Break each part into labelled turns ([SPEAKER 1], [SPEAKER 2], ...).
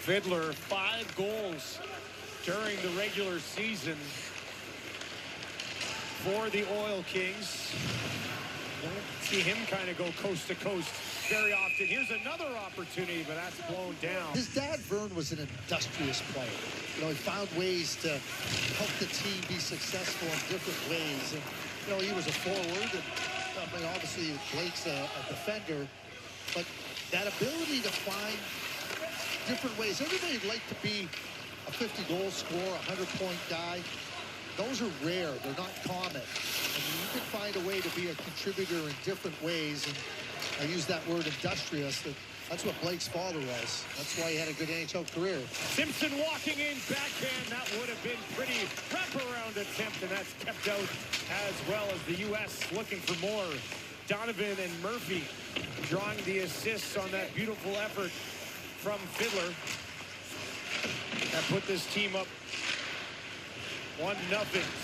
[SPEAKER 1] Fiddler, 5 goals during the regular season for the Oil Kings. Don't see him kind of go coast to coast very often. Here's another opportunity, but that's blown down.
[SPEAKER 2] His dad, Vern, was an industrious player. You know, he found ways to help the team be successful in different ways. And, you know, he was a forward, and I mean, obviously Blake's a defender, but that ability to find different ways. Everybody'd like to be a 50-goal scorer, a 100-point guy. Those are rare. They're not common. And you can find a way to be a contributor in different ways. And I use that word industrious. That's what Blake's father was. That's why he had a good NHL career.
[SPEAKER 1] Simpson walking in, backhand. That would have been pretty wraparound attempt, and that's kept out as well as the U.S. looking for more. Donovan and Murphy drawing the assists on that beautiful effort from Fiddler. That put this team up 1-0.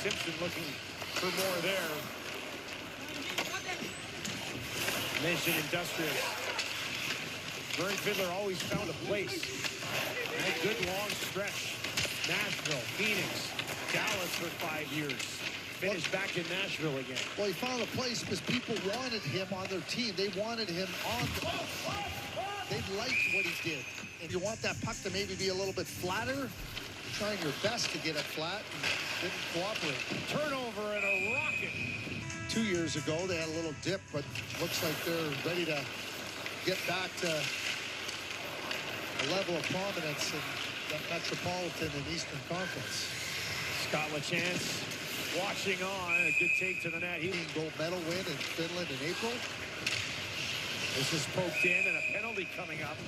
[SPEAKER 1] Simpson looking for more there. Mentioned industrious. Vern Fiddler always found a place. And a good long stretch. Nashville, Phoenix, Dallas for 5 years. Finished back in Nashville again.
[SPEAKER 2] Well, he found a place because people wanted him on their team. They wanted him on the... They liked what he did. If you want that puck to maybe be a little bit flatter, trying your best to get it flat and didn't cooperate.
[SPEAKER 1] Turnover and a rocket.
[SPEAKER 2] 2 years ago, they had a little dip, but looks like they're ready to get back to a level of prominence in the Metropolitan and Eastern Conference.
[SPEAKER 1] Scott LaChance watching on. A good take to the net.
[SPEAKER 2] Gold medal win in Finland in April.
[SPEAKER 1] This is poked in and a penalty coming up.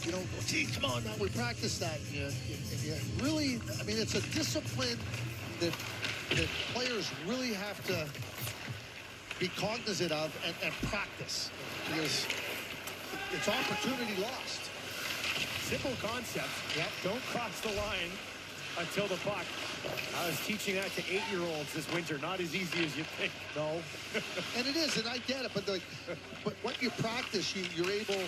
[SPEAKER 2] You know, gee, come on now, we practice that. You really, I mean, it's a discipline that players really have to be cognizant of and practice, because it's opportunity lost.
[SPEAKER 1] Simple concept.
[SPEAKER 2] Yep.
[SPEAKER 1] Don't cross the line until the puck. I was teaching that to 8-year-olds this winter. Not as easy as you think.
[SPEAKER 2] No. And it is, and I get it, but what you practice, you're able.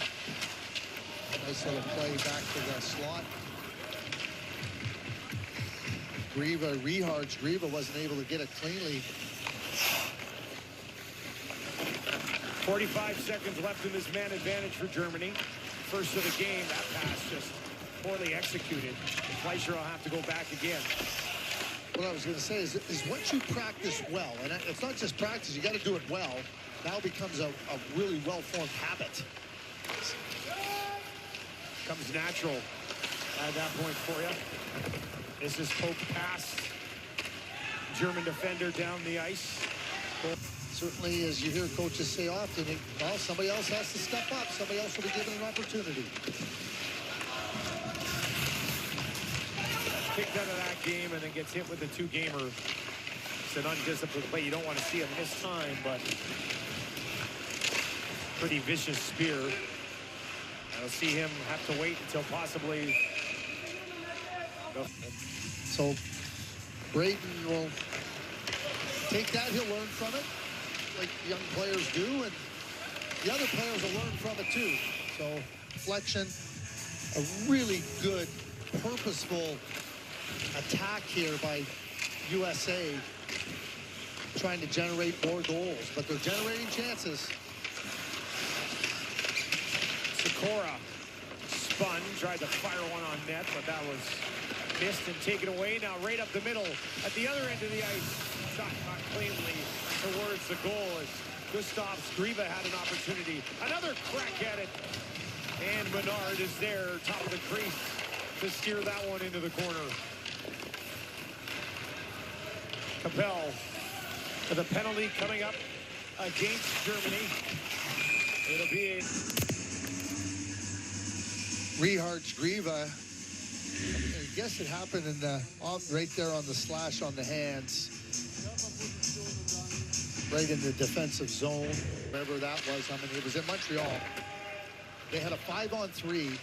[SPEAKER 2] Nice little play back to the slot. Rihards Griva wasn't able to get it cleanly.
[SPEAKER 1] 45 seconds left in this man advantage for Germany. First of the game, that pass just poorly executed. Fleischer will have to go back again.
[SPEAKER 2] What I was going to say is once you practice well, and it's not just practice, you got to do it well, now becomes a really well-formed habit.
[SPEAKER 1] Comes natural at that point for you. This is poked past German defender down the ice.
[SPEAKER 2] Certainly, as you hear coaches say often, well, somebody else has to step up. Somebody else will be given an opportunity.
[SPEAKER 1] Kicked out of that game and then gets hit with a 2-gamer. It's an undisciplined play. You don't want to see him miss time, but pretty vicious spear. I'll see him have to wait until possibly.
[SPEAKER 2] So Braden will take that. He'll learn from it, like young players do, and the other players will learn from it too. So deflection, a really good, purposeful attack here by USA, trying to generate more goals, but they're generating chances.
[SPEAKER 1] Sikora spun, tried to fire one on net, but that was missed and taken away. Now right up the middle at the other end of the ice. Shot not cleanly towards the goal as Gustav Griva had an opportunity. Another crack at it. And Menard is there, top of the crease, to steer that one into the corner. Capel for the penalty coming up against Germany. It'll be a...
[SPEAKER 2] Rihards Griva, I guess it happened in the right there on the slash on the hands, right in the defensive zone. Wherever that was, I mean, it was in Montreal. They had a 5-on-3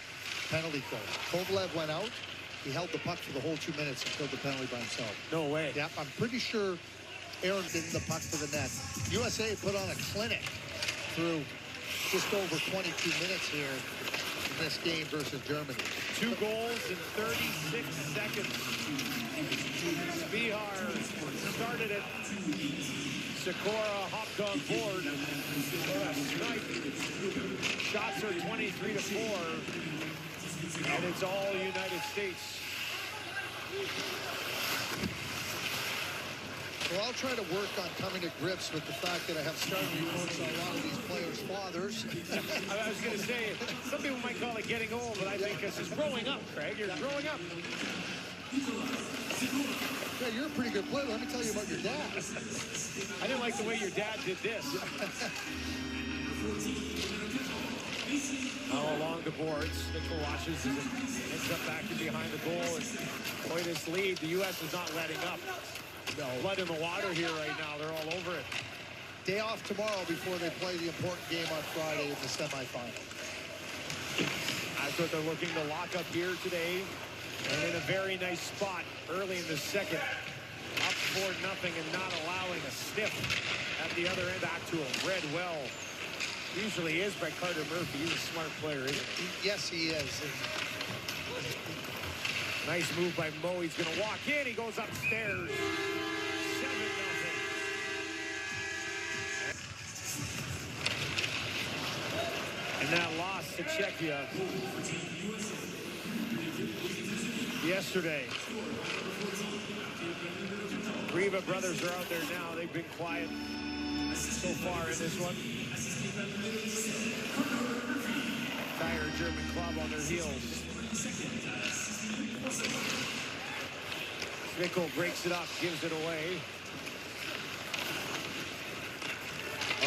[SPEAKER 2] penalty kill. Kovalev went out. He held the puck for the whole 2 minutes and killed the penalty by himself.
[SPEAKER 1] No way.
[SPEAKER 2] Yeah, I'm pretty sure Aaron did the puck to the net. USA put on a clinic through just over 22 minutes here. in this game versus Germany.
[SPEAKER 1] 2 goals in 36 seconds. Bihar started it. Sikora hopped on board. Shots are 23-4. And it's all United States.
[SPEAKER 2] Well, I'll try to work on coming to grips with the fact that I have started reports on a lot of these players' fathers.
[SPEAKER 1] I was going to say, some people might call it getting old, but I think this is growing up, Craig. You're growing up.
[SPEAKER 2] Yeah, you're a pretty good player. Let me tell you about your dad.
[SPEAKER 1] I didn't like the way your dad did this. Now along the boards, Mitchell watches as it ends up back in behind the goal. And boy, this lead, the U.S. is not letting up. No. Blood in the water here right now. They're all over it.
[SPEAKER 2] Day off tomorrow before they play the important game on Friday in the semifinal.
[SPEAKER 1] That's what they're looking to lock up here today. And in a very nice spot early in the second. Up 4-0 and not allowing a sniff at the other end. Back to him. Read well. Usually is by Carter Murphy. He's a smart player, isn't he?
[SPEAKER 2] Yes, he is.
[SPEAKER 1] Nice move by Mo. He's going to walk in. He goes upstairs. 7-0. And that loss to Czechia yesterday. Griva brothers are out there now. They've been quiet so far in this one. Entire German club on their heels. Schmeichel breaks it up, gives it away.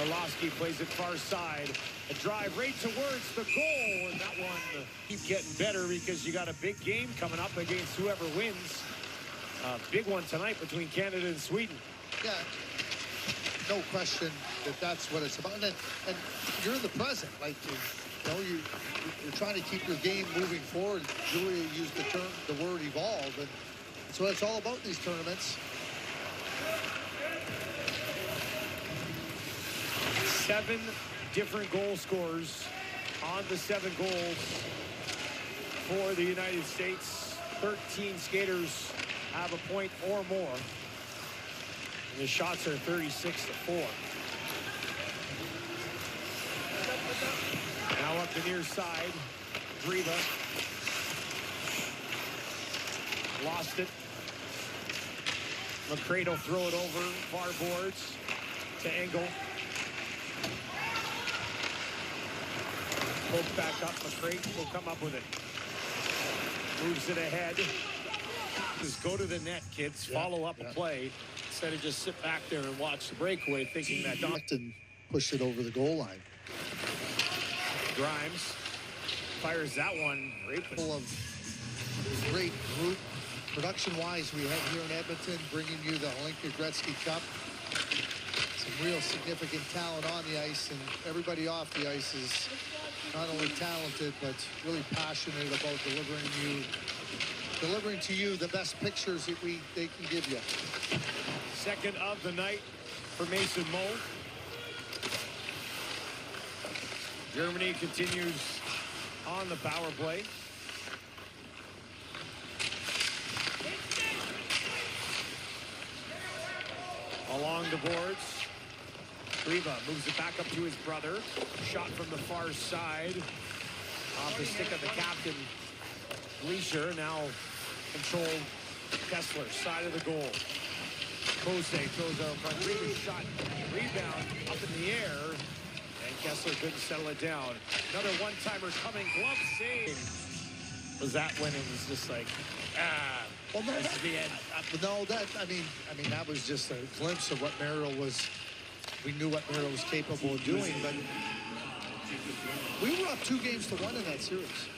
[SPEAKER 1] Orlovsky plays it far side. A drive right towards the goal, and that one keep getting better because you got a big game coming up against whoever wins. A big one tonight between Canada and Sweden.
[SPEAKER 2] Yeah, no question that that's what it's about. And you're in the present, like you're trying to keep your game moving forward. Julia used the word evolve, and that's what it's all about in these tournaments.
[SPEAKER 1] 7 different goal scorers on the 7 goals for the United States. 13 skaters have a point or more. And the shots are 36-4. Now up the near side, Griva. Lost it. McCray will throw it over far boards to Engel. Poke back up. McCray will come up with it. Moves it ahead. Just go to the net, kids. Follow up a play instead of just sit back there and watch the breakaway thinking that
[SPEAKER 2] And push it over the goal line.
[SPEAKER 1] Grimes fires that one.
[SPEAKER 2] Full of great group. Production-wise, we have here in Edmonton bringing you the Hlinka Gretzky Cup. Some real significant talent on the ice, and everybody off the ice is not only talented, but really passionate about delivering to you the best pictures that they can give you.
[SPEAKER 1] Second of the night for Mason Mo. Germany continues on the power play. Along the boards. Griva moves it back up to his brother. Shot from the far side. Off the stick of the captain. Leisure now controlled Kessler, side of the goal. Kose throws out front. Griva's shot, rebound up in the air, and Kessler couldn't settle it down. Another one-timer coming, glove save. Was that when it was just like,
[SPEAKER 2] Well, no,
[SPEAKER 1] this is the end?
[SPEAKER 2] I mean, that was just a glimpse of what Merrill was. We knew what Merrill was capable of doing, but we were up 2-1 in that series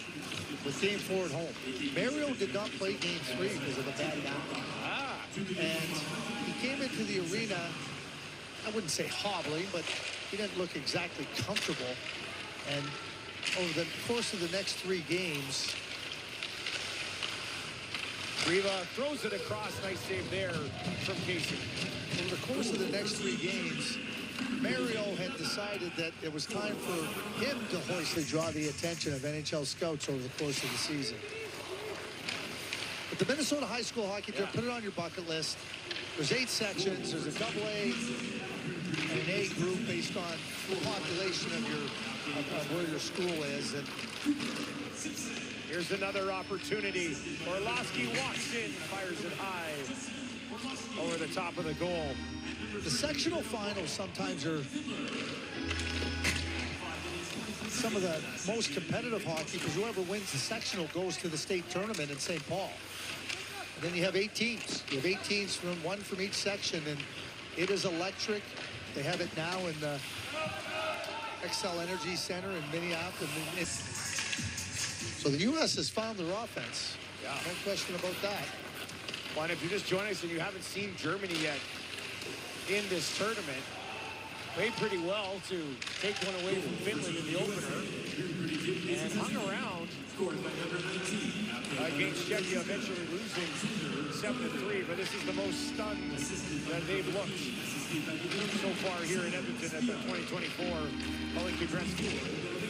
[SPEAKER 2] with Game 4 at home. Mario did not play Game 3 because of a bad back. And he came into the arena, I wouldn't say hobbling, but he didn't look exactly comfortable. And over the course of the next 3 games,
[SPEAKER 1] Griva throws it across. Nice save there from Casey.
[SPEAKER 2] over the course of the next 3 games, Mario had decided that it was time for him to hoistly draw the attention of NHL scouts over the course of the season. But the Minnesota High School Hockey Draft, put it on your bucket list. There's 8 sections. There's a AA and an A group based on the population of where your school is. And
[SPEAKER 1] here's another opportunity. Orlowski walks in, fires it high over the top of the goal.
[SPEAKER 2] The sectional finals sometimes are some of the most competitive hockey, because whoever wins the sectional goes to the state tournament in St. Paul. And then you have 8 teams. You have 8 teams from one from each section, and it is electric. They have it now in the Xcel Energy Center in Minneapolis. So the U.S. has found their offense.
[SPEAKER 1] Yeah.
[SPEAKER 2] No question about that.
[SPEAKER 1] Well, and if you just join us and you haven't seen Germany yet in this tournament, played pretty well to take one away from Finland in the opener and hung around against Czechia, eventually losing 7-3. But this is the most stunned that they've looked so far here in Edmonton at the 2024 Hlinka Gretzky.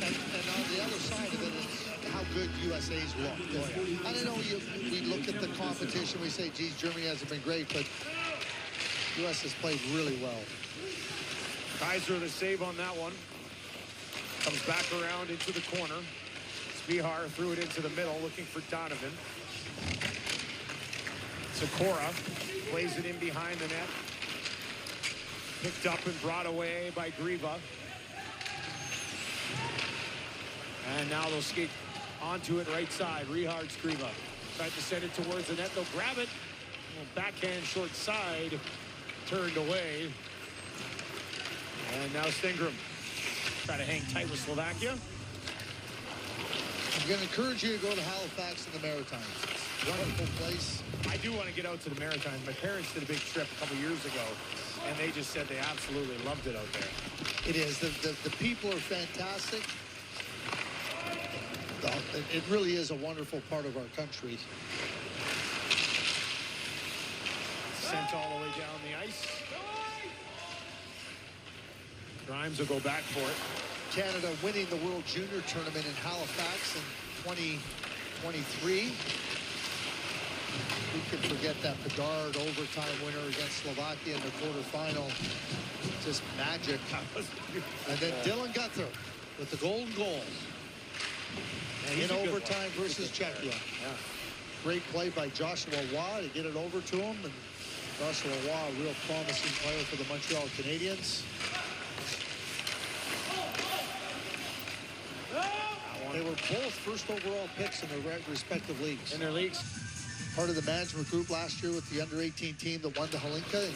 [SPEAKER 2] And on the other side of it is how good USA's looked. I don't know, we look at the competition, we say, geez, Germany hasn't been great, but US has played really well.
[SPEAKER 1] Kaiser the save on that one. Comes back around into the corner. Spihar threw it into the middle, looking for Donovan. Sikora plays it in behind the net. Picked up and brought away by Griva. And now they'll skate onto it right side. Rihards Griva tried to send it towards the net. They'll grab it. Backhand short side. Turned away. And now Stengram try to hang tight with Slovakia.
[SPEAKER 2] I'm going to encourage you to go to Halifax in the Maritimes. Wonderful place.
[SPEAKER 1] I do want to get out to the Maritimes. My parents did a big trip a couple years ago, and they just said they absolutely loved it out there.
[SPEAKER 2] It is. The people are fantastic. It really is a wonderful part of our country.
[SPEAKER 1] Sent all the way down the ice. Grimes will go back for it.
[SPEAKER 2] Canada winning the World Junior Tournament in Halifax in 2023. Who can forget that Bedard overtime winner against Slovakia in the quarterfinal? Just magic. And then Dylan Gunther with the golden goal. In overtime versus Czechia.
[SPEAKER 1] Yeah.
[SPEAKER 2] Great play by Joshua Waugh to get it over to him. And Joshua Waugh, a real promising player for the Montreal Canadiens. They were both first overall picks in their respective leagues.
[SPEAKER 1] In their leagues.
[SPEAKER 2] Part of the management group last year with the under-18 team that won the Hlinka in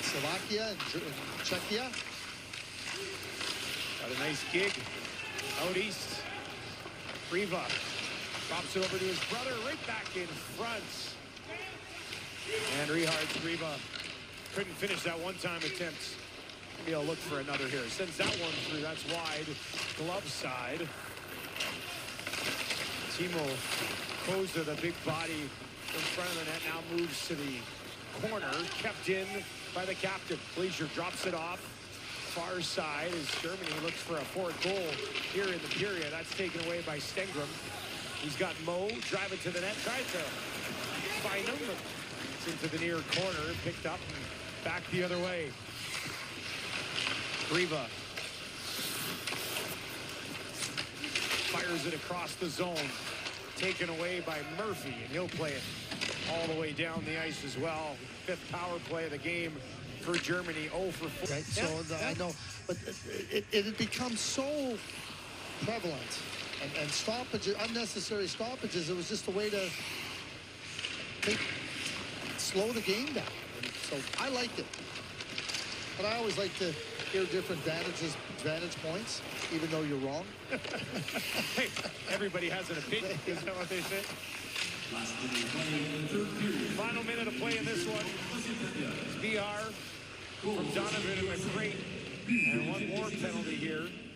[SPEAKER 2] Slovakia and Czechia.
[SPEAKER 1] Got a nice gig out east. Griva drops it over to his brother, right back in front. And Rihards Griva couldn't finish that one-time attempt. Maybe he'll look for another here. Sends that one through. That's wide. Glove side. Timo Koza, the big body in front of the net, now moves to the corner. Kept in by the captain. Glacier drops it off. Far side as Germany looks for a fourth goal here in the period. That's taken away by Stengram. He's got Mo driving to the net. Tried to find him, but it's into the near corner. Picked up and back the other way. Griva fires it across the zone. Taken away by Murphy, and he'll play it all the way down the ice as well. 5th power play of the game for Germany. 0 for 4.
[SPEAKER 2] Right, so I know, but it had become so prevalent. And stoppages, unnecessary stoppages, it was just a way to slow the game down. And so I liked it. But I always like to hear different vantage points, even though you're wrong.
[SPEAKER 1] Hey, everybody has an opinion. Isn't that what they say? Final minute of play in this one. Spihar from Donovan and McCrate. And one more penalty here.